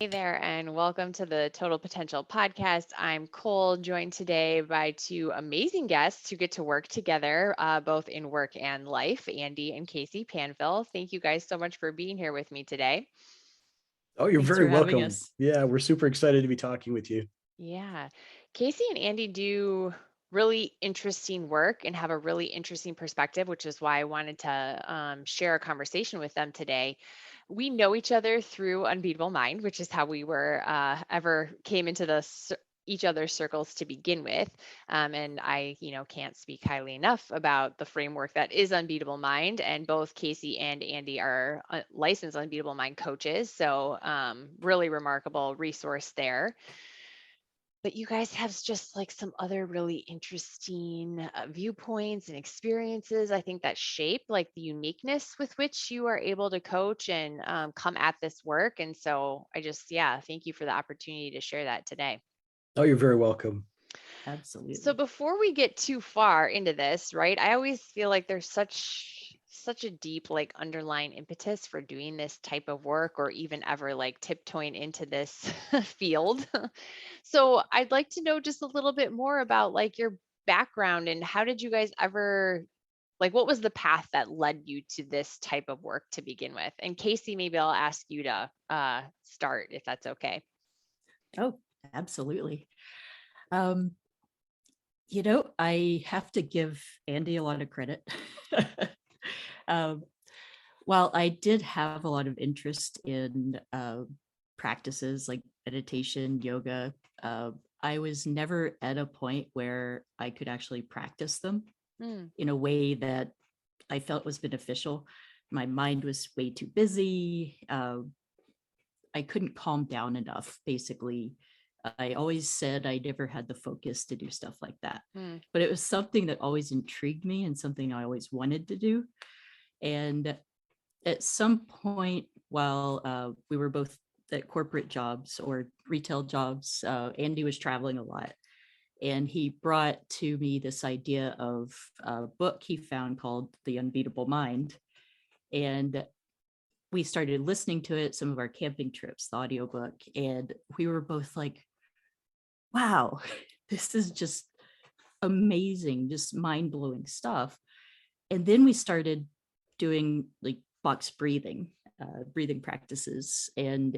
Hey there, and welcome to the Total Potential Podcast. I'm Cole, joined today by two amazing guests who get to work together, both in work and life, Andy and Kacy Panfil. Thank you guys so much for being here with me today. Oh, you're Thanks very for having welcome. us. Yeah, we're super excited to be talking with you. Yeah. Kacy and Andy do really interesting work and have a really interesting perspective, which is why I wanted to share a conversation with them today. We know each other through Unbeatable Mind, which is how we were ever came into each other's circles to begin with. And I, can't speak highly enough about the framework that is Unbeatable Mind. And both Kacy and Andy are licensed Unbeatable Mind coaches. So really remarkable resource there. But you guys have just like some other really interesting viewpoints and experiences, I think, that shape like the uniqueness with which you are able to coach and come at this work. And so yeah, thank you for the opportunity to share that today. Oh, you're very welcome. So Absolutely. before we get too far into this, right? I always feel like there's such a deep like underlying impetus for doing this type of work or even ever like tiptoeing into this field. So I'd like to know just a little bit more about like your background and how did you guys ever like what was the path that led you to this type of work to begin with? And Kacy, maybe I'll ask you to start if that's okay. Oh, absolutely. Um, I have to give Andy a lot of credit. um, while I did have a lot of interest in practices like meditation, yoga, I was never at a point where I could actually practice them Mm, in a way that I felt was beneficial. My mind was way too busy. I couldn't calm down enough, basically. I always said I never had the focus to do stuff like that. mm, But it was something that always intrigued me and something I always wanted to do. And at some point, while we were both at corporate jobs or retail jobs, Andy was traveling a lot. And he brought to me this idea of a book he found called The Unbeatable Mind. And we started listening to it, some of our camping trips, the audiobook, and we were both like, wow, this is just amazing, just mind-blowing stuff. And then we started doing like box breathing practices. And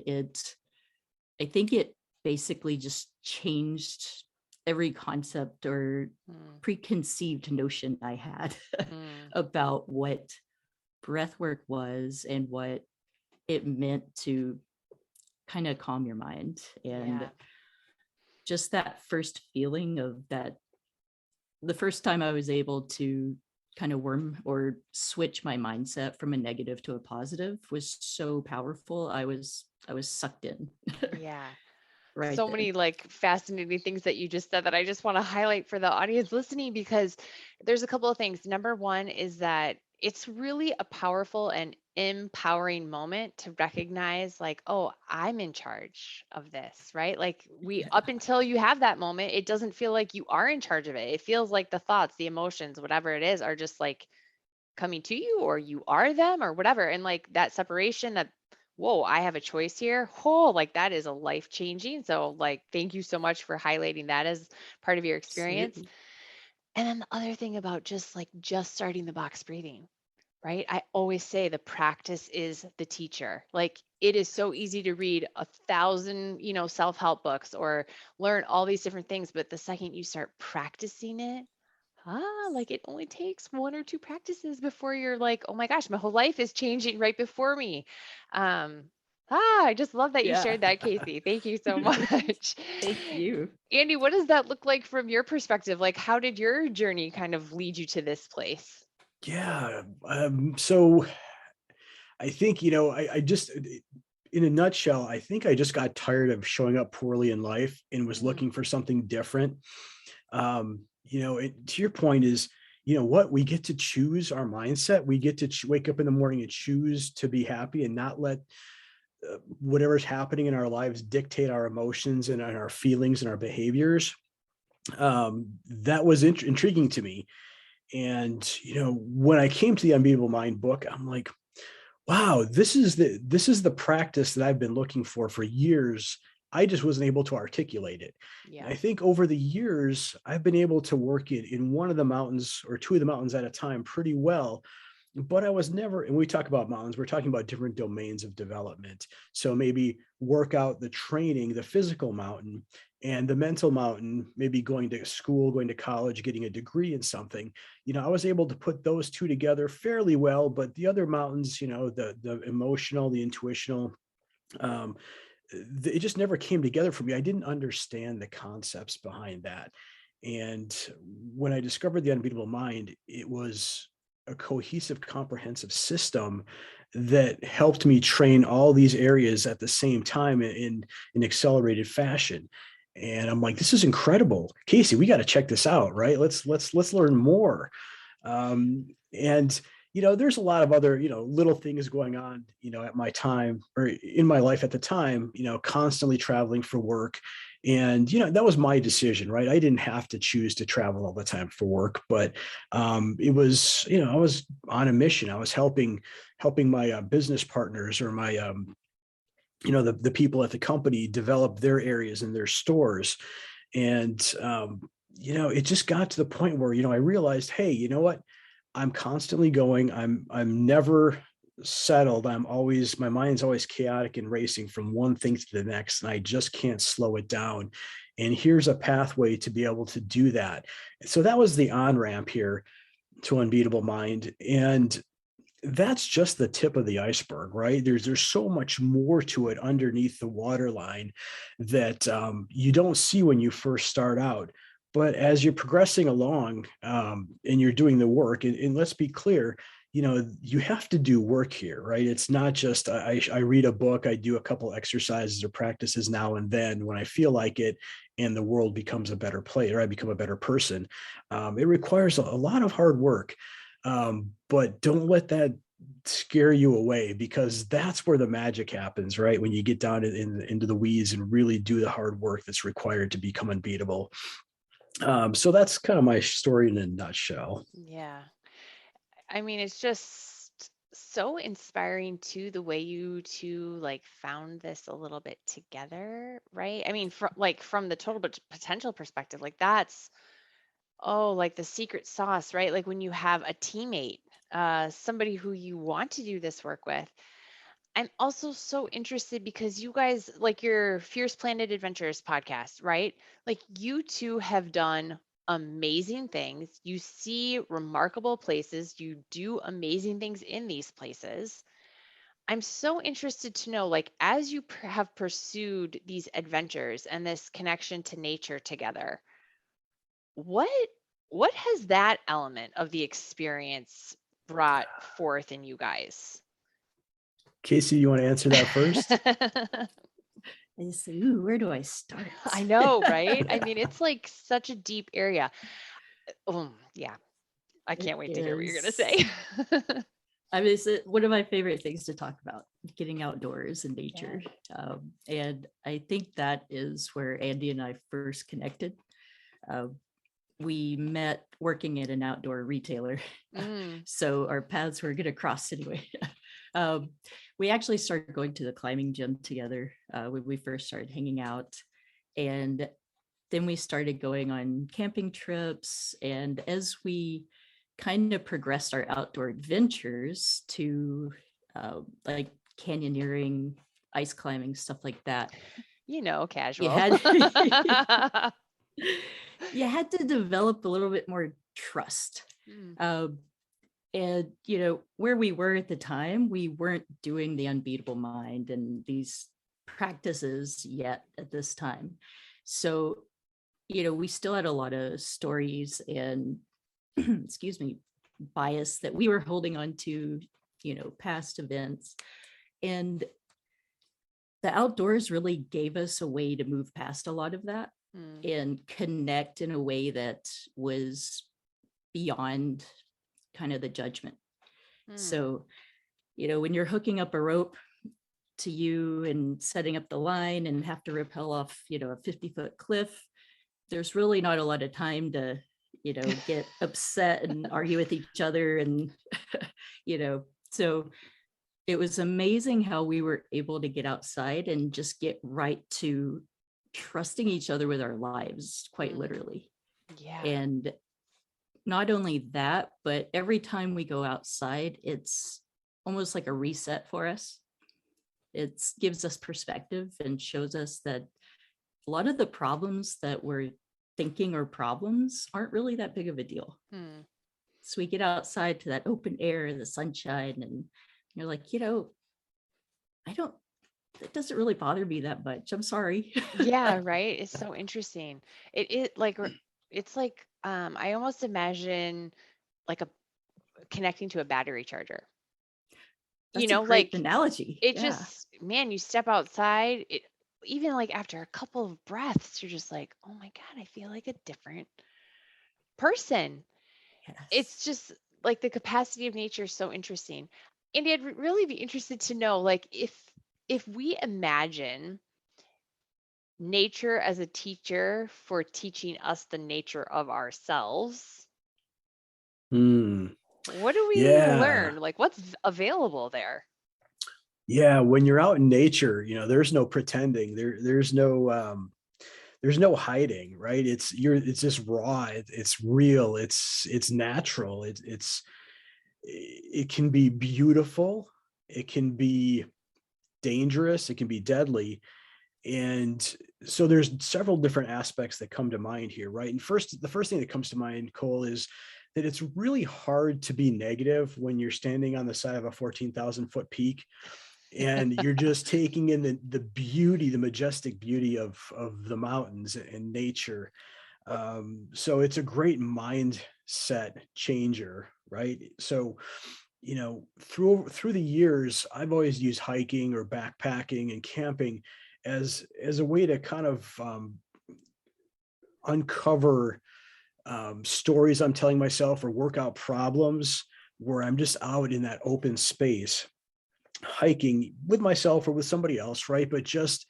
I think it basically just changed every concept or mm, preconceived notion I had mm. about what breath work was and what it meant to kind of calm your mind. And Yeah. just that first feeling of that, the first time I was able to kind of worm or switch my mindset from a negative to a positive was so powerful. I was sucked in Yeah. right So then. many like fascinating things that you just said that I just want to highlight for the audience listening because there's a couple of things. Number one is that it's really a powerful and empowering moment to recognize like, oh, I'm in charge of this, right? Like we Yeah. up until you have that moment, it doesn't feel like you are in charge of it. It feels like the thoughts, the emotions, whatever it is, are just like coming to you or you are them or whatever. And like that separation that, whoa, I have a choice here. Oh, like that is a life changing. So, like, thank you so much for highlighting that as part of your experience. Absolutely. And then the other thing about just starting the box breathing, right? I always say the practice is the teacher. Like it is so easy to read 1,000, self-help books or learn all these different things. But the second you start practicing it, like it only takes one or two practices before you're like, oh my gosh, my whole life is changing right before me. Um, I just love that you Yeah. shared that, Kacy. Thank you so much. Thank you. Andy, what does that look like from your perspective? Like, how did your journey kind of lead you to this place? Yeah. So I think, I just, in a nutshell, I think I just got tired of showing up poorly in life and was Mm, looking for something different. To your point is, what we get to choose our mindset. We get to wake up in the morning and choose to be happy and not let whatever's happening in our lives dictate our emotions and our feelings and our behaviors. That was intriguing to me. And, when I came to the Unbeatable Mind book, I'm like, wow, this is the practice that I've been looking for years. I just wasn't able to articulate it. And Yeah. I think over the years, I've been able to work it in one of the mountains or two of the mountains at a time pretty well. But I was never, and we talk about mountains, we're talking about different domains of development. So maybe work out the training, the physical mountain, and the mental mountain, maybe going to school, going to college, getting a degree in something. I was able to put those two together fairly well, but the other mountains, the emotional, the intuitional, um, it just never came together for me. I didn't understand the concepts behind that. And when I discovered the Unbeatable Mind, it was a cohesive, comprehensive system that helped me train all these areas at the same time in accelerated fashion. And I'm like, this is incredible, Kacy. We got to check this out, right? Let's learn more. And there's a lot of other, little things going on, at my time or in my life at the time, constantly traveling for work. And, that was my decision, right? I didn't have to choose to travel all the time for work, but it was, I was on a mission. I was helping my business partners or my, the people at the company develop their areas and their stores. And, it just got to the point where, I realized, hey, you know what? I'm constantly going. I'm never settled. My mind's always chaotic and racing from one thing to the next, and I just can't slow it down. And here's a pathway to be able to do that. So that was the on-ramp here to Unbeatable Mind. And that's just the tip of the iceberg, right? There's so much more to it underneath the waterline that you don't see when you first start out. But as you're progressing along and you're doing the work, and let's be clear, you have to do work here, right? It's not just I read a book, I do a couple exercises or practices now and then when I feel like it, and the world becomes a better place, or I become a better person. It requires a lot of hard work. But don't let that scare you away, because that's where the magic happens, right? When you get down into the weeds and really do the hard work that's required to become unbeatable. So that's kind of my story in a nutshell. Yeah. I mean, it's just so inspiring too, the way you two like found this a little bit together, right? I mean, from the total potential perspective, like that's like the secret sauce, right? Like when you have a teammate, somebody who you want to do this work with. I'm also so interested because you guys, like your Fierce Planet Adventures podcast, right? Like you two have done amazing things. You see remarkable places. You do amazing things in these places. I'm so interested to know, like, as you have pursued these adventures and this connection to nature together, what what has that element of the experience brought forth in you guys? Kacy, you want to answer that first? I say, ooh, where do I start? I know, right? I mean, it's like such a deep area. Yeah. I It can't wait to hear what you're going to is. say. I mean, it's one of my favorite things to talk about, getting outdoors and Yeah. nature. And I think that is where Andy and I first connected. Uh, we met working at an outdoor retailer. Mm, So our paths were going to cross anyway. We actually started going to the climbing gym together when we first started hanging out. And then we started going on camping trips. And as we kind of progressed our outdoor adventures to like canyoneering, ice climbing, stuff like that, you know, you casual. had you had to develop a little bit more trust. Mm, Um, and where we were at the time, we weren't doing the Unbeatable Mind and these practices yet at this time. So we still had a lot of stories and excuse me, bias that we were holding on to, past events. And the outdoors really gave us a way to move past a lot of that mm, and connect in a way that was beyond kind of the judgment. mm. So, when you're hooking up a rope to you and setting up the line and have to rappel off, a 50-foot cliff, there's really not a lot of time to, get upset and argue with each other. And, so it was amazing how we were able to get outside and just get right to trusting each other with our lives, quite literally. Yeah. And not only that, but every time we go outside, it's almost like a reset for us. It gives us perspective and shows us that a lot of the problems that we're thinking are problems aren't really that big of a deal. So we get outside to that open air, the sunshine, and you're like, it doesn't really bother me that much. I'm sorry. Yeah, right. It's so interesting. It like it's like I almost imagine like a connecting to a battery charger. That's a great Like analogy. it Yeah. just, man, you step outside, it even like after a couple of breaths, you're just like, oh my God, I feel like a different person. It's Yes. just like the capacity of nature is so interesting. And I'd really be interested to know, like, if we imagine nature as a teacher for teaching us the nature of ourselves, Mm, what do we yeah. learn? Like, what's available there? Yeah. When you're out in nature, there's no pretending. There's no hiding, right? It's just raw. It's real. It's natural. It can be beautiful. It can be dangerous. It can be deadly. And so there's several different aspects that come to mind here, right? And the first thing that comes to mind, Cole, is that it's really hard to be negative when you're standing on the side of a 14,000-foot peak and you're just taking in the beauty, the majestic beauty of the mountains and nature. So it's a great mindset changer, right? So through the years, I've always used hiking or backpacking and camping as a way to kind of uncover stories I'm telling myself or work out problems where I'm just out in that open space hiking with myself or with somebody else, right? But just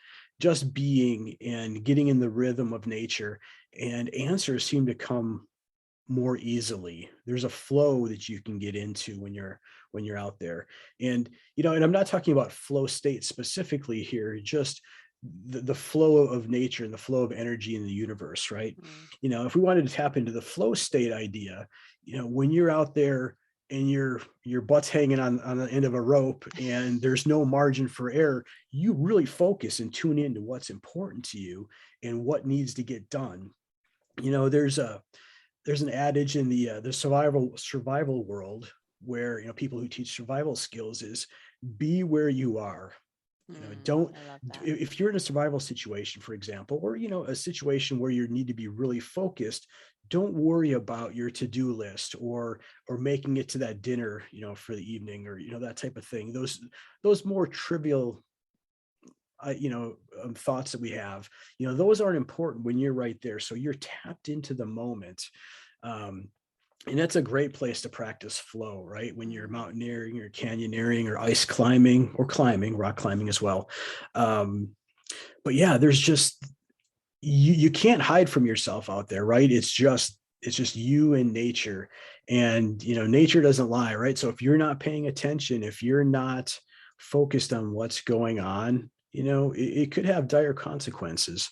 being and getting in the rhythm of nature, and answers seem to come more easily. There's a flow that you can get into when you're out there. And I'm not talking about flow state specifically here, just the flow of nature and the flow of energy in the universe, right? If we wanted to tap into the flow state idea, when you're out there and your butt's hanging on the end of a rope and there's no margin for error, you really focus and tune into what's important to you and what needs to get done. There's an adage in the survival world where people who teach survival skills is be where you are. Don't I love that. if you're in a survival situation, for example, or a situation where you need to be really focused, don't worry about your to-do list or making it to that dinner for the evening, or that type of thing. Those more trivial thoughts that we have, those aren't important when you're right there. So you're tapped into the moment. um, and that's a great place to practice flow, right? When you're mountaineering or canyoneering or ice climbing or climbing, rock climbing as well. But yeah, there's just you can't hide from yourself out there, right? It's just you and nature. And nature doesn't lie, right? So if you're not paying attention, if you're not focused on what's going on, it could have dire consequences.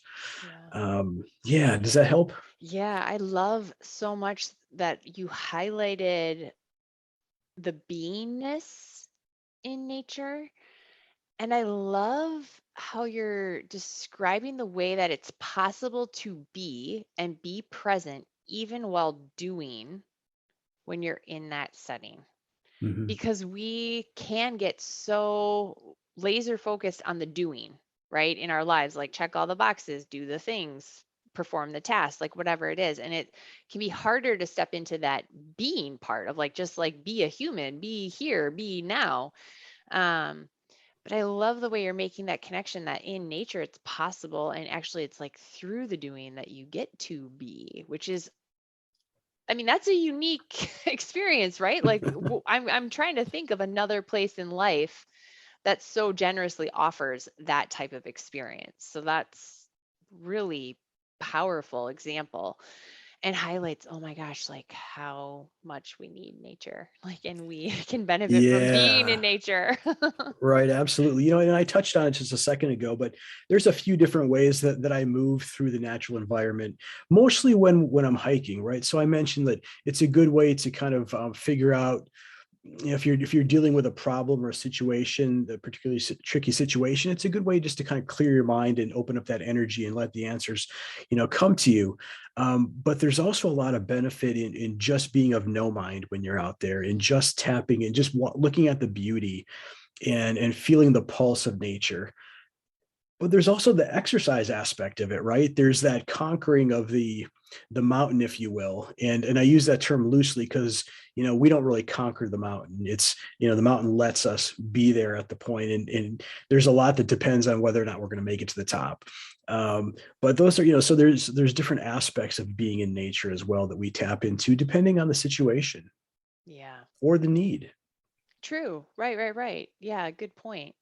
Yeah. Yeah, does that help? Yeah, I love so much that you highlighted the beingness in nature. And I love how you're describing the way that it's possible to be and be present even while doing when you're in that setting. Mhm. Because we can get so laser focused on the doing, right? In our lives, like check all the boxes, do the things, perform the task, like whatever it is. And it can be harder to step into that being part of like just like be a human, be here, be now. Um, but I love the way you're making that connection that in nature it's possible. And actually, it's like through the doing that you get to be, which is, I mean, that's a unique experience, right? Like I'm trying to think of another place in life that so generously offers that type of experience. So that's really powerful example. and highlights, oh my gosh, like how much we need nature, like, and we can benefit from being in Yeah. nature. Right, absolutely. You know, and I touched on it just a second ago, but there's a few different ways that I move through the natural environment, mostly when I'm hiking, right? So I mentioned that it's a good way to kind of figure out, you know, if you're dealing with a problem or a situation, a particularly tricky situation, it's a good way just to kind of clear your mind and open up that energy and let the answers, you know, come to you. But there's also a lot of benefit in just being of no mind when you're out there and just tapping and just looking at the beauty and feeling the pulse of nature. But there's also the exercise aspect of it, right? There's that conquering of the mountain, if you will. And I use that term loosely because, you know, we don't really conquer the mountain. It's, you know, the mountain lets us be there at the point, and there's a lot that depends on whether or not we're going to make it to the top. But those are, you know, so there's different aspects of being in nature as well that we tap into depending on the situation Yeah, or the need. true. Right. Yeah, good point.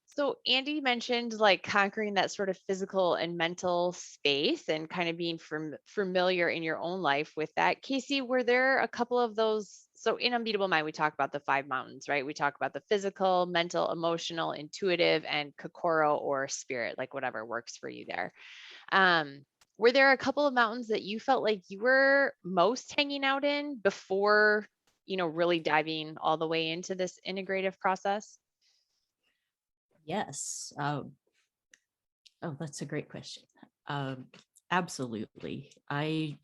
So Andy mentioned like conquering that sort of physical and mental space and kind of being familiar in your own life with that. Kacy, were there a couple of those? So in Unbeatable Mind, we talk about the five mountains, right? We talk about the physical, mental, emotional, intuitive, and kokoro or spirit, like whatever works for you there. Um, were there a couple of mountains that you felt like you were most hanging out in before, really diving all the way into this integrative process? Yes. Oh, that's a great question. Um, Absolutely. I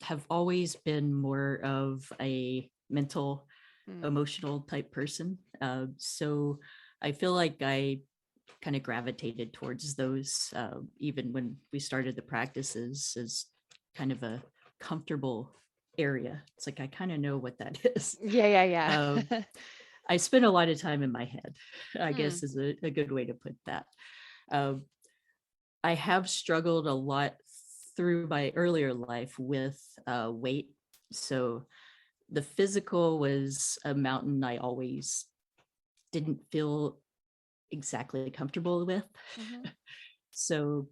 have always been more of a mental, Mm, emotional type person. So I feel like I kind of gravitated towards those, even when we started the practices, as kind of a comfortable area. It's like I kind of know what that is. yeah. Um, I spend a lot of time in my head, I Hmm. guess is a good way to put that. Um, I have struggled a lot through my earlier life with weight. So the physical was a mountain I always didn't feel exactly comfortable with. Hmm. So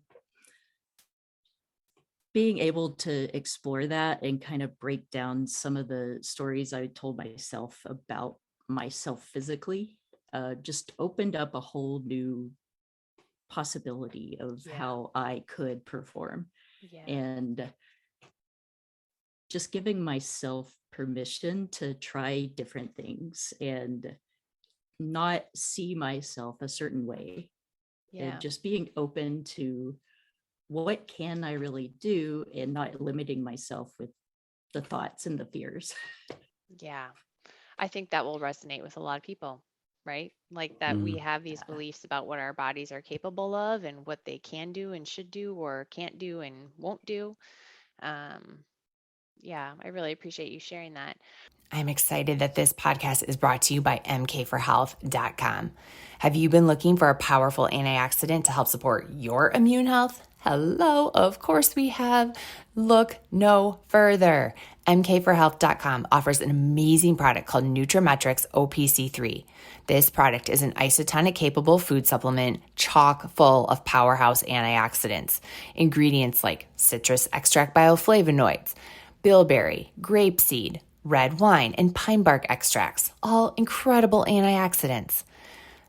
being able to explore that and kind of break down some of the stories I told myself about myself physically just opened up a whole new possibility of Yeah. how I could perform. Yeah. And just giving myself permission to try different things and not see myself a certain way, and Yeah. just being open to what can I really do and not limiting myself with the thoughts and the fears. Yeah. I think that will resonate with a lot of people, right? Like that we Mm. have these Yeah. beliefs about what our bodies are capable of and what they can do and should do or can't do and won't do. Um, yeah, I really appreciate you sharing that. I'm excited that this podcast is brought to you by mkforhealth.com. Have you been looking for a powerful antioxidant to help support your immune health? Hello, of course we have. Look no further. mkforhealth.com offers an amazing product called Nutrimetrics Opc3. This product is an isotonic capable food supplement chock full of powerhouse antioxidants. Ingredients like citrus extract bioflavonoids, bilberry, grapeseed, red wine, and pine bark extracts, all incredible antioxidants.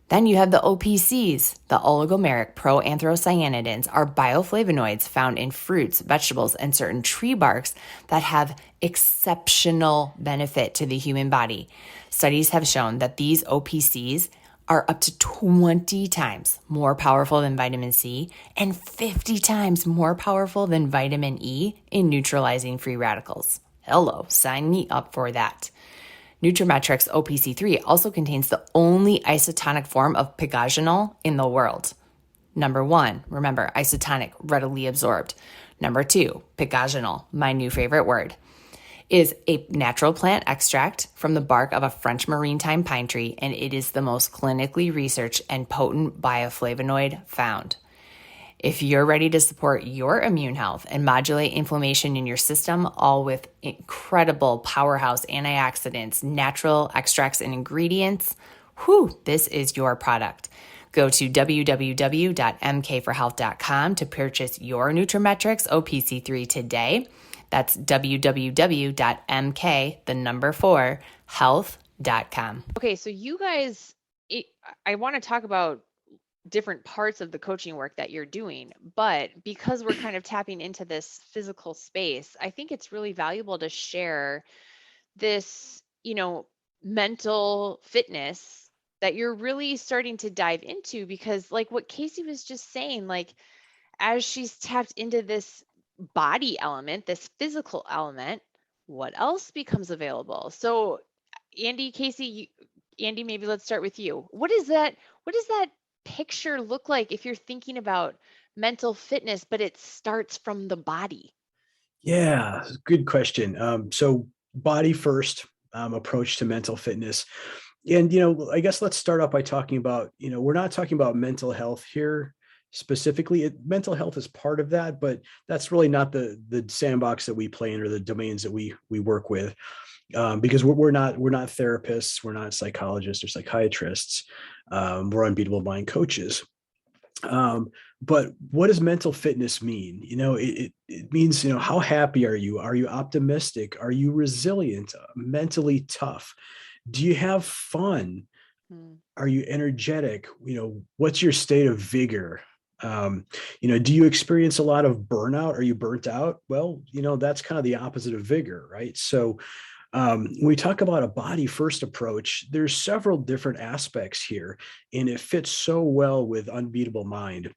Then you have the OPCs. The oligomeric proanthocyanidins are bioflavonoids found in fruits, vegetables, and certain tree barks that have exceptional benefit to the human body. Studies have shown that these OPCs are up to 20 times more powerful than vitamin C and 50 times more powerful than vitamin E in neutralizing free radicals. Hello, sign me up for that. Nutrimetrics OPC3 also contains the only isotonic form of pygaginol in the world. Number one, remember, isotonic, readily absorbed. Number two, pygaginol, my new favorite word, is a natural plant extract from the bark of a French maritime pine tree, and it is the most clinically researched and potent bioflavonoid found. If you're ready to support your immune health and modulate inflammation in your system, all with incredible powerhouse antioxidants, natural extracts, and ingredients, this is your product. Go to www.mkforhealth.com to purchase your Nutrimetrics Opc3 today. That's www.mk4health.com. Okay, so you guys, I want to talk about different parts of the coaching work that you're doing, but because we're kind of tapping into this physical space, I think it's really valuable to share this, mental fitness that you're really starting to dive into, because like what Kacy was just saying, like as she's tapped into this body element, this physical element, what else becomes available? So Andy, Kacy, Andy, maybe let's start with you. What does that picture look like if you're thinking about mental fitness, but it starts from the body? Yeah, good question. So body first approach to mental fitness. And, I guess let's start off by talking about, we're not talking about mental health here specifically. Mental health is part of that, but that's really not the sandbox that we play in, or the domains that we work with. Because we're not therapists, we're not psychologists or psychiatrists. We're Unbeatable Mind coaches. But what does mental fitness mean? It means, how happy are you? Are you optimistic? Are you resilient? Mentally tough? Do you have fun? Hmm. Are you energetic? What's your state of vigor? Do you experience a lot of burnout? Are you burnt out? Well, that's kind of the opposite of vigor, right? So when we talk about a body first approach, there's several different aspects here, and it fits so well with Unbeatable Mind,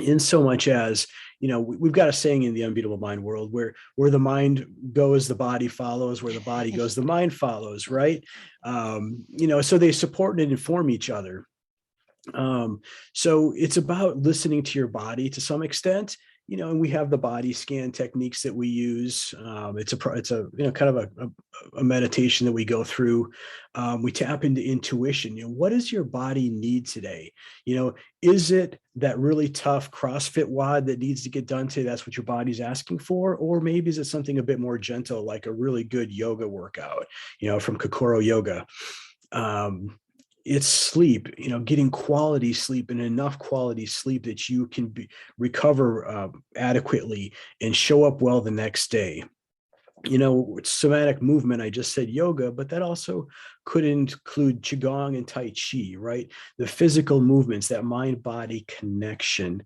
in so much as, we've got a saying in the Unbeatable Mind world, where the mind goes, the body follows; where the body goes, the mind follows, right? So they support and inform each other. So it's about listening to your body to some extent, and we have the body scan techniques that we use. It's a kind of a meditation that we go through. We tap into intuition. What does your body need today? Is it that really tough CrossFit WOD that needs to get done today? That's what your body's asking for, or maybe is it something a bit more gentle, like a really good yoga workout, from Kokoro Yoga. It's sleep, getting quality sleep, and enough quality sleep that you can recover adequately and show up well the next day. Somatic movement, I just said yoga, but that also could include Qigong and Tai Chi, right? The physical movements, that mind-body connection.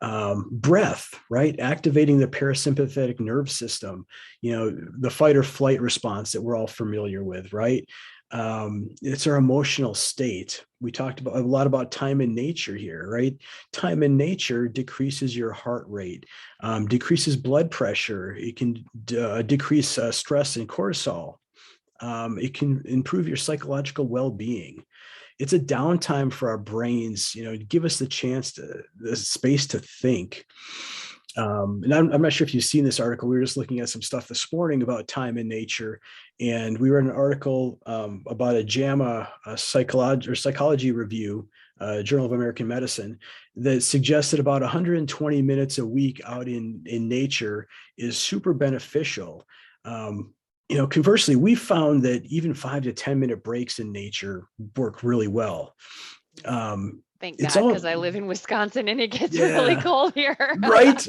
Breath, right? Activating the parasympathetic nerve system, the fight or flight response that we're all familiar with, right? It's our emotional state. We talked about a lot about time in nature here, right? Time in nature decreases your heart rate, decreases blood pressure. It can decrease stress and cortisol. It can improve your psychological well-being. It's a downtime for our brains, to give us the space to think. And I'm not sure if you've seen this article. We were just looking at some stuff this morning about time in nature, and we read an article about a JAMA psychology review, Journal of American Medicine, that suggested about 120 minutes a week out in nature is super beneficial. Conversely, we found that even 5 to 10 minute breaks in nature work really well. Thank It's God, all, because I live in Wisconsin and it gets really yeah, cold here. right.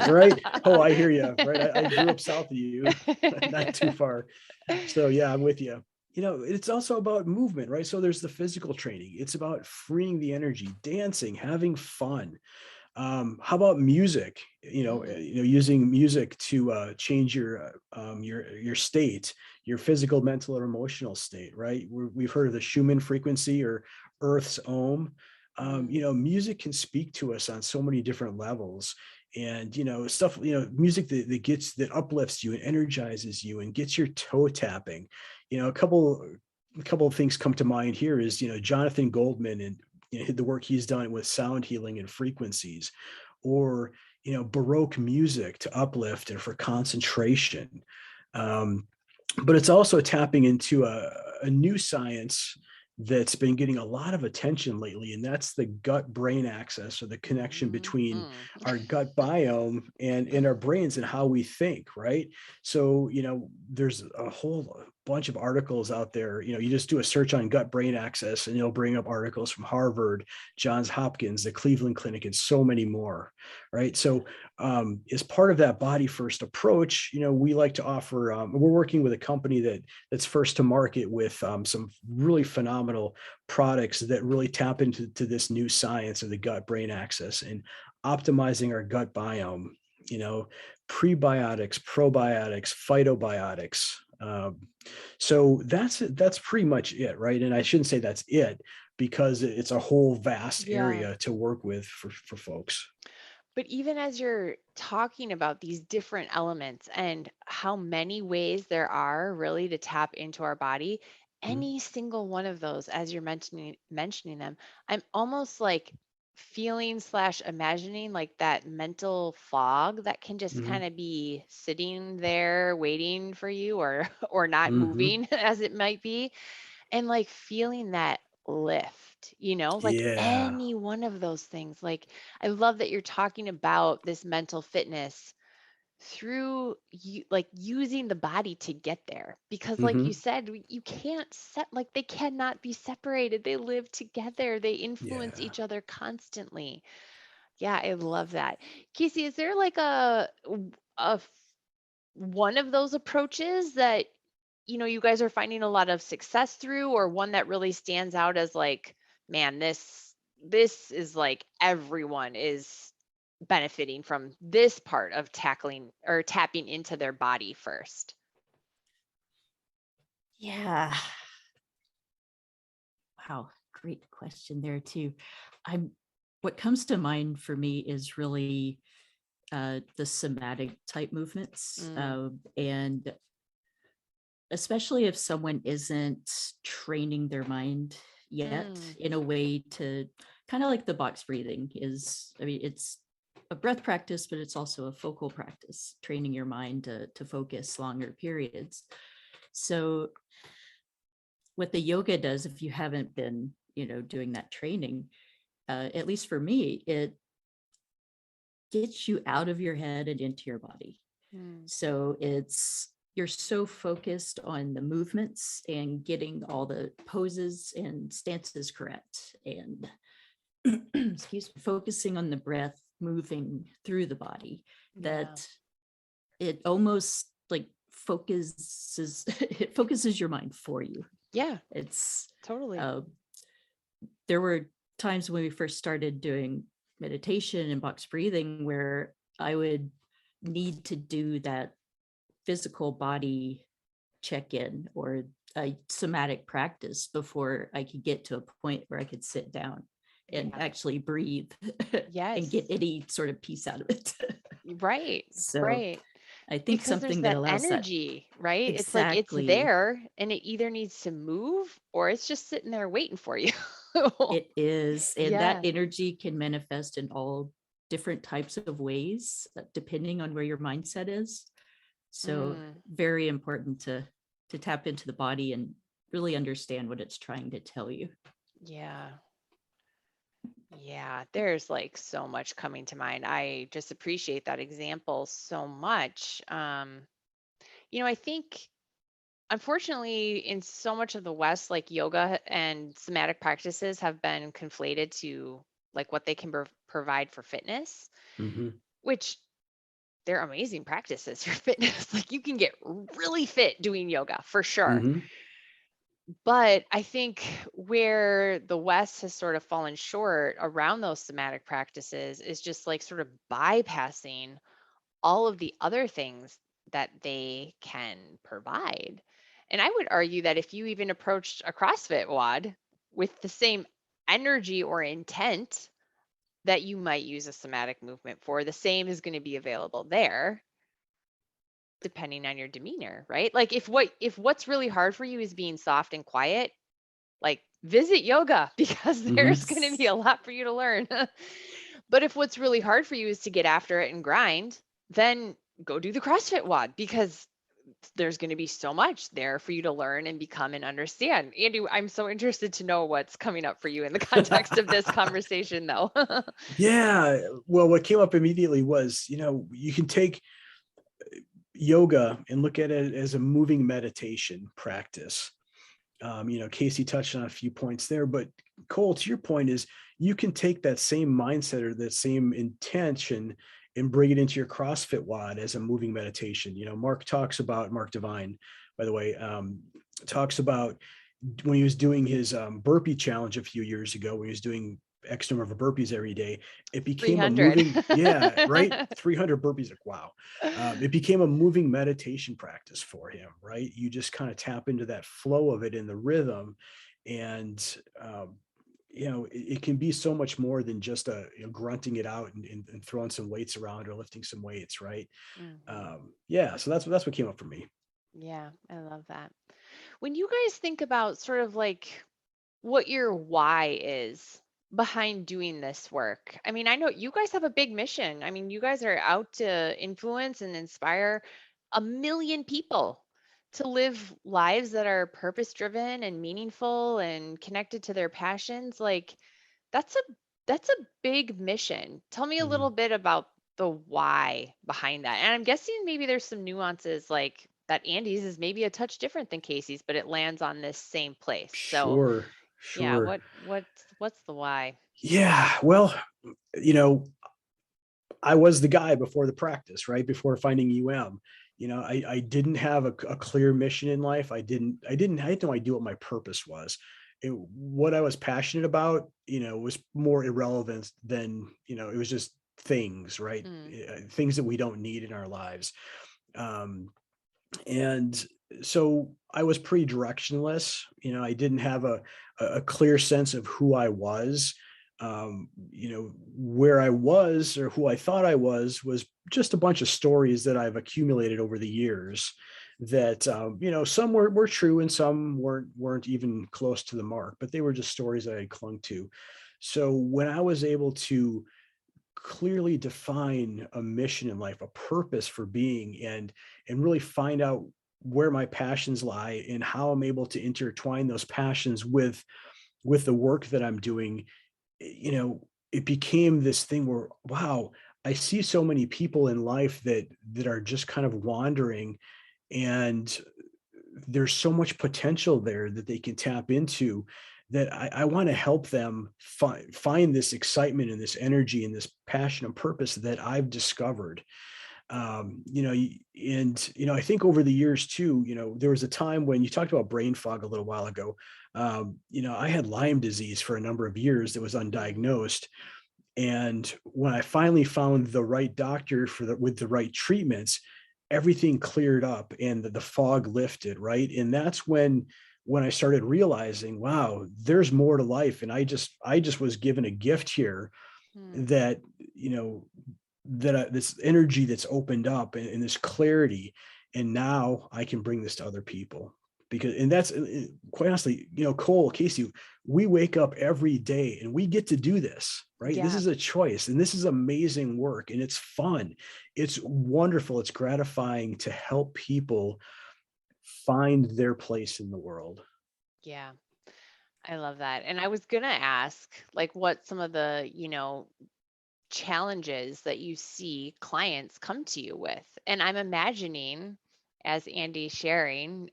Oh, I hear you. Right. I grew up south of you, not too far. So yeah, I'm with you. It's also about movement, right? So there's the physical training. It's about freeing the energy, dancing, having fun. How about music? Using music to change your state, your physical, mental, or emotional state, right? We've heard of the Schumann frequency, or Earth's ohm. Music can speak to us on so many different levels, and stuff. Music that uplifts you and energizes you and gets your toe tapping. A couple of things come to mind here is Jonathan Goldman and the work he's done with sound healing and frequencies, or Baroque music to uplift and for concentration. But it's also tapping into a new science that's been getting a lot of attention lately, and that's the gut-brain axis, or the connection between our gut biome and our brains and how we think, right? So there's a whole bunch of articles out there. You just do a search on gut brain axis and it'll bring up articles from Harvard, Johns Hopkins, the Cleveland Clinic, and so many more. Right. So as part of that body first approach, we like to offer, we're working with a company that's first to market with some really phenomenal products that really tap into this new science of the gut brain axis and optimizing our gut biome, prebiotics, probiotics, phytobiotics. So that's pretty much it, right? And I shouldn't say that's it, because it's a whole vast Yeah. area to work with for folks. But even as you're talking about these different elements and how many ways there are really to tap into our body, Mhm. any single one of those, as you're mentioning them, I'm almost like feeling slash imagining like that mental fog that can just Mhm. kind of be sitting there waiting for you, or or not Mhm. moving as it might be, and like feeling that lift, like Yeah. any one of those things. Like, I love that you're talking about this mental fitness through you, like using the body to get there, because like you Mhm. said, you can't set, like they cannot be separated, they live together, they influence Yeah. each other constantly. Yeah, I love that. Casey, is there like a one of those approaches that you guys are finding a lot of success through, or one that really stands out as like, man, this is like everyone is benefiting from this part of tackling or tapping into their body first? Yeah. Wow, great question there too. I'm what comes to mind for me is really the somatic type movements, Mm, and especially if someone isn't training their mind yet mm, in a way to kind of like the box breathing is, I mean, it's a breath practice, but it's also a focal practice, training your mind to focus longer periods. So what the yoga does, if you haven't been, doing that training, at least for me, it gets you out of your head and into your body. mm. So you're so focused on the movements and getting all the poses and stances correct, and excuse me, focusing on the breath moving through the body, Yeah, that it almost like focuses it focuses your mind for you. yeah, It's totally. uh, there were times when we first started doing meditation and box breathing where I would need to do that physical body check-in or a somatic practice before I could get to a point where I could sit down and Yeah. actually breathe and Yes. get any sort of peace out of it. Right. So Right. I think Because there's something that that allows that. energy, right? It's like it's Exactly. there and it either needs to move or it's just sitting there waiting for you. It is. And that Yeah. energy can manifest in all different types of ways, depending on where your mindset is. So Mm, very important to tap into the body and really understand what it's trying to tell you. yeah. Yeah. There's like so much coming to mind. I just appreciate that example so much. I think unfortunately in so much of the West, like yoga and somatic practices have been conflated to like what they can provide for fitness, Mhm. which they're amazing practices for fitness. Like you can get really fit doing yoga for sure. Mhm. But I think where the West has sort of fallen short around those somatic practices is just like sort of bypassing all of the other things that they can provide. And I would argue that if you even approached a CrossFit WOD with the same energy or intent that you might use a somatic movement for, the same is going to be available there depending on your demeanor, right? Like if what's really hard for you is being soft and quiet, like visit yoga because there's Mhm. going to be a lot for you to learn. But if what's really hard for you is to get after it and grind, then go do the CrossFit WOD because there's going to be so much there for you to learn and become and understand. Andy, I'm so interested to know what's coming up for you in the context of this conversation, though. Yeah. Well, what came up immediately was, you can take yoga and look at it as a moving meditation practice. Kacy touched on a few points there, but Cole, to your point is you can take that same mindset or that same intention and bring it into your CrossFit WOD as a moving meditation. Mark Divine, by the way, talks about when he was doing his burpee challenge a few years ago, when he was doing X number of burpees every day, it became a 300. moving, yeah, right. 300 burpees. Like, wow. It became a moving meditation practice for him, right? You just kind of tap into that flow of it in the rhythm. And, it can be so much more than just grunting it out and throwing some weights around or lifting some weights. Right. Mhm. Yeah. So that's what came up for me. Yeah, I love that. When you guys think about sort of like what your why is behind doing this work. I mean, I know you guys have a big mission. I mean, you guys are out to influence and inspire a million people to live lives that are purpose driven and meaningful and connected to their passions. Like that's a that's a big mission. Tell me a little Mhm. bit about the why behind that. And I'm guessing maybe there's some nuances like that Andy's is maybe a touch different than Casey's, but it lands on this same place. So Sure. yeah, Sure. what's the why? Yeah. Well, you know, I was the guy before the practice, right? Before finding UM. I didn't have a clear mission in life. I had no idea what my purpose was. What I was passionate about, was more irrelevant than, it was just things, right? Mm, Things that we don't need in our lives. Um, and so I was pretty directionless. I didn't have a clear sense of who I was. Where I was or who I thought I was just a bunch of stories that I've accumulated over the years that, some were true and some weren't even close to the mark, but they were just stories that I clung to. So when I was able to clearly define a mission in life, a purpose for being, and really find out where my passions lie and how I'm able to intertwine those passions with the work that I'm doing, it became this thing where, wow, I see so many people in life that are just kind of wandering, and there's so much potential there that they can tap into, that I want to help them find this excitement and this energy and this passion and purpose that I've discovered. I think over the years too, there was a time when you talked about brain fog a little while ago. I had Lyme disease for a number of years that was mm, undiagnosed. And when I finally found the right doctor with the right treatments, everything cleared up and the fog lifted, right? And that's when I started realizing, wow, there's more to life. And I just was given a gift here mm. that, you know, this energy that's opened up, and this clarity, and now I can bring this to other people. Because and that's quite honestly, Cole, Kacy, we wake up every day and we get to do this, right? This Yeah. is a choice, and this is amazing work, and it's fun, it's wonderful, it's gratifying to help people find their place in the world. Yeah. I love that. And I was going to ask like what some of the, challenges that you see clients come to you with. And I'm imagining as Andy's sharing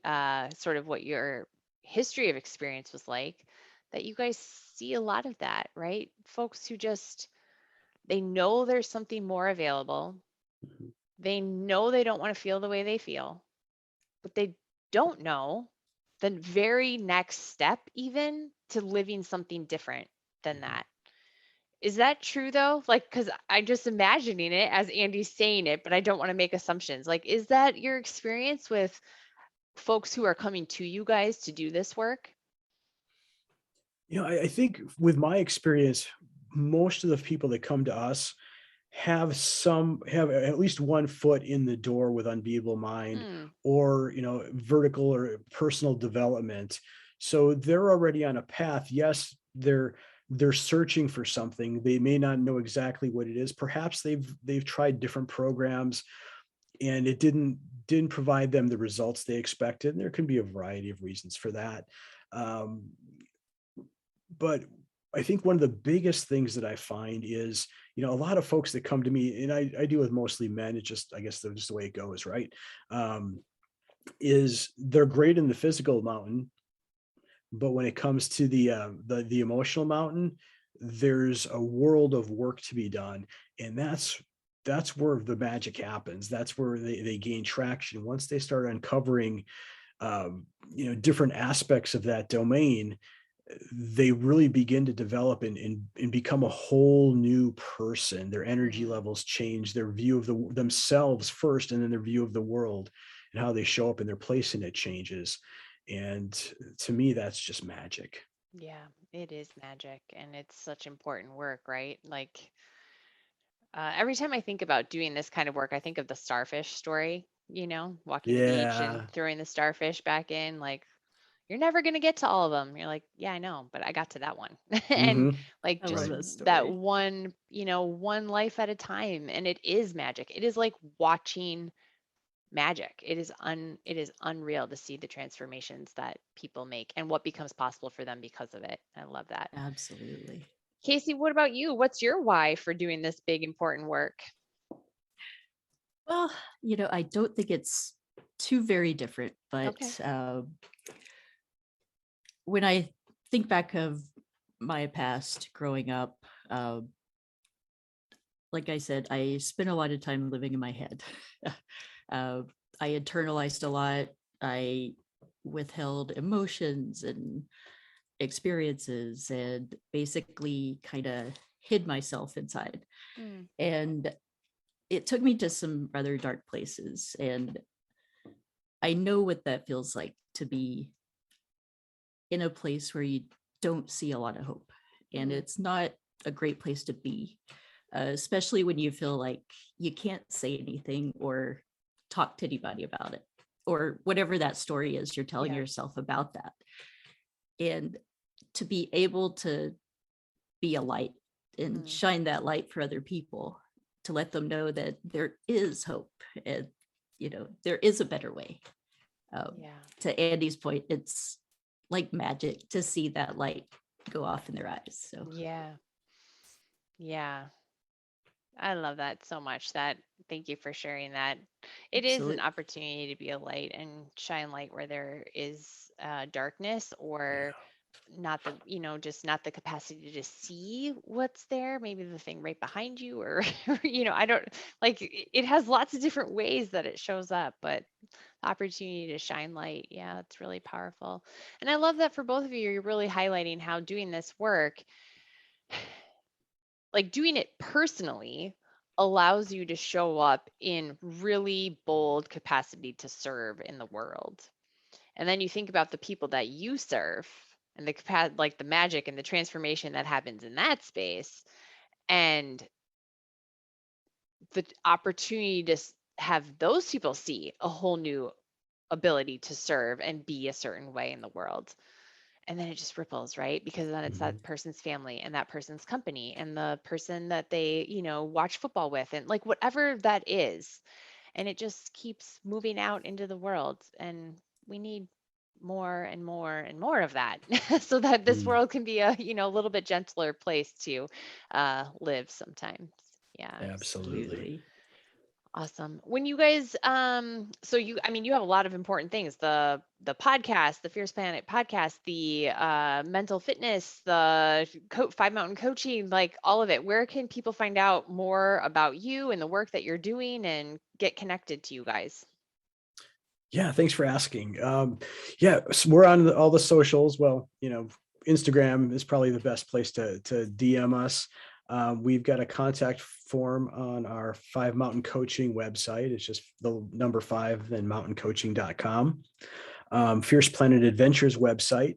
sort of what your history of experience was like that you guys see a lot of that, right? Folks who just they know there's something more available. Mhm. They know they don't want to feel the way they feel, but they don't know the very next step, even to living something different than Mhm. that. Is that true though? Like, because I'm just imagining it as Andy's saying it, but I don't want to make assumptions. Like, is that your experience with folks who are coming to you guys to do this work? I think with my experience, most of the people that come to us have at least one foot in the door with Unbeatable Mind, Hmm. or vertical or personal development. So they're already on a path. Yes, they're searching for something. They may not know exactly what it is. Perhaps they've tried different programs and it didn't provide them the results they expected. And there can be a variety of reasons for that. Um, but I think one of the biggest things that I find is, a lot of folks that come to me, and I deal with mostly men. It's just, I guess, just the way it goes, right? Is they're great in the physical mountain, but when it comes to the emotional mountain, there's a world of work to be done, and that's where the magic happens. That's where they gain traction once they start uncovering different aspects of that domain. They really begin to develop and become a whole new person. Their energy Mm. levels change, their view of themselves first, and then their view of the world and how they show up and their place in it changes. And to me, that's just magic. Yeah, it is magic, and it's such important work, right? Like, every time I think about doing this kind of work, I think of the starfish story, walking the beach and Yeah. throwing the starfish back in. Like, you're never going to get to all of them. You're like, yeah, I know, but I got to that one. And Hmm. like I love just Right. that that story. one, one life at a time. And it is magic. It is like watching magic. It is unreal to see the transformations that people make and what becomes possible for them because of it. I love that. Absolutely. Kacy, what about you? What's your why for doing this big important work? Well, I don't think it's too very different, Okay. but when I think back of my past growing up, uh, like I said, I spent a lot of time living in my head. uh, I internalized a lot. I withheld emotions and experiences and basically kind of hid myself inside. Mm, And it took me to some rather dark places. And I know what that feels like to be in a place where you don't see a lot of hope. And mm, it's not a great place to be, especially when you feel like you can't say anything or talk to anybody about it, or whatever that story is you're telling yeah. yourself about that. And to be able to be a light and Mm, shine that light for other people, to let them know that there is hope and there is a better way. yeah. To Andy's point, it's like magic to see that light go off in their eyes. So Yeah. Yeah. I love that so much. Thank you for sharing that. It is an absolutely. opportunity to be a light and shine light where there is darkness, or Yeah. not just not the capacity to see what's there, maybe the thing right behind you, or, I don't like it has lots of different ways that it shows up, but opportunity to shine light. Yeah, it's really powerful. And I love that for both of you, you're really highlighting how doing this work, like doing it personally, allows you to show up in really bold capacity to serve in the world. And then you think about the people that you serve and like the magic and the transformation that happens in that space, and the opportunity to have those people see a whole new ability to serve and be a certain way in the world. And then it just ripples, right? Because then it's Mhm. that person's family and that person's company and the person that they, watch football with, and like whatever that is. And it just keeps moving out into the world. And we need more and more and more of that so that this Mm. world can be a, a little bit gentler place to live sometimes. Yeah. Absolutely. Absolutely. Awesome. When you guys, so you have a lot of important things: the podcast, the Fierce Planet podcast, the mental fitness, the 5 Mountain coaching, like all of it. Where can people find out more about you and the work that you're doing and get connected to you guys? Yeah, thanks for asking. Yeah, so we're on all the socials. Well, Instagram is probably the best place to DM us. We've got a contact form on our 5 Mountain Coaching website. It's just the number 5, then mountaincoaching.com. Fierce Planet Adventures website.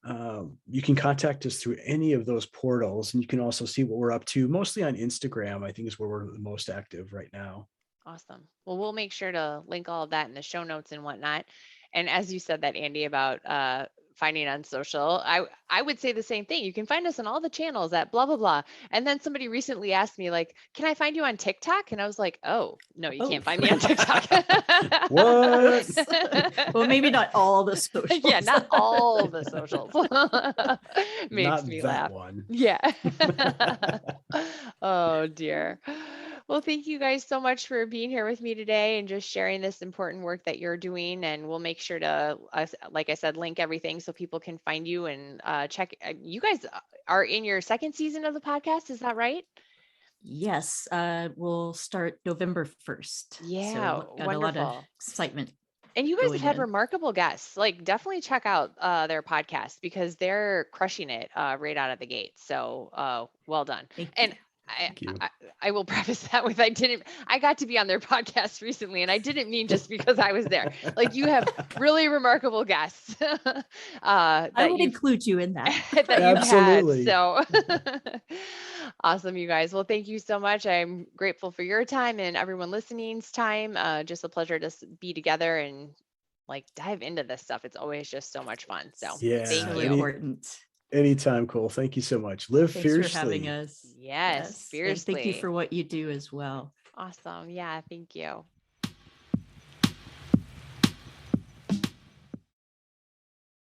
You can contact us through any of those portals, and you can also see what we're up to, mostly on Instagram, I think is where we're the most active right now. Awesome. Well, we'll make sure to link all of that in the show notes and whatnot. And as you said that, Andy, about finding on social. I would say the same thing. You can find us on all the channels at blah, blah, blah. And then somebody recently asked me like, can I find you on TikTok? And I was like, oh, no, you Oh. can't find me on TikTok. What? Well, maybe not all the socials. Yeah, not all the socials. Makes Not me that laugh. one. Yeah. Oh dear. Well, thank you guys so much for being here with me today and just sharing this important work that you're doing. And we'll make sure to, like I said, link everything so people can find you and check. You guys are in your second season of the podcast. Is that right? Yes, we'll start November 1st. Yeah, So got a lot of wonderful. excitement. And you guys have going had in. remarkable guests. Like, definitely check out their podcast because they're crushing it right out of the gate. So, well done. Thank And you. Thank you. I will preface that with I got to be on their podcast recently, and I didn't mean just because I was there. Like, you have really remarkable guests I that would you've include you in that. that you've Absolutely. had. So awesome, you guys. Well, thank you so much. I'm grateful for your time and everyone listening's time. Just a pleasure to be together and like dive into this stuff. It's always just so much fun. So Yeah. thank So you. important. Anytime, Cole. Thank you so much. Live Thanks fiercely. for having us. Yes, And thank you fiercely. for what you do as well. Awesome. Yeah, thank you.